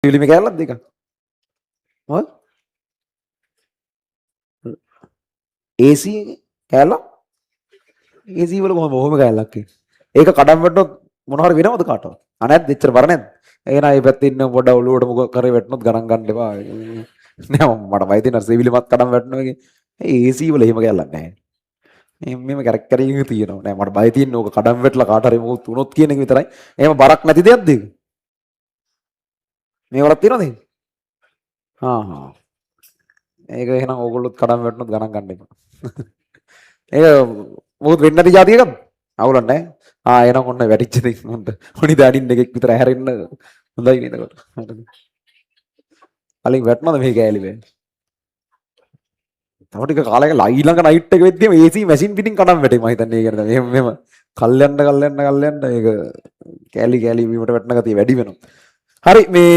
පිළිම කෑල්ලක් දෙක. මොකද? AC කෑල්ලක්? AC වල කොහොම කෑල්ලක් ඒ? ඒක කඩම් වැටුනොත් මොන හරි වෙනවද කාටවත්? නැද්ද එච්චර බර නැද්ද? එහෙනම් මේ පැත්තේ ඉන්න පොඩ ඔලුවට මොකක් කරේ වැටුනොත් ගණන් ගන්න එපා. නෑ මට බය තියෙනවා සෙවිලිමත් කඩම් වැටුනවා වගේ. AC වල එහෙම කෑල්ලක් නැහැ. මෙහෙම කැරක් කැරින් තියෙනවා. නෑ මට බය තියෙන්නේ ඕක කඩම් වැටලා කාට හරි මොකක් වුණොත් කියන එක විතරයි. එහෙම බරක් නැති දෙයක්ද ඒක? මේ වලක් තියෙනවද එහෙම? හා හා. ඒක එහෙනම් ඕගොල්ලොත් කඩම් වැටුනොත් ගණන් ගන්න එපා. ඒක මොකද වෙන්නේ නැති જાතියකද? අවුලක් නැහැ. එහෙනම් ඔන්න වැටිච්ච දෙයක් උන්ට. ඔනිදා අනින්න එකෙක් විතර හැරෙන්න හොඳයි නේද කොට. හරිද? අලින් වැටුණාද මේ කෑලි වේ? තව ටික කාලයක ඊළඟ නයිට් එක වෙද්දිම AC මැෂින් පිටින් කඩම් වැටේ මම හිතන්නේ ඒ කියන්නේ. මෙහෙම කල්යන්න ඒක කෑලි බීමට වැටෙන ගතිය වැඩි වෙනවා. හරි මේ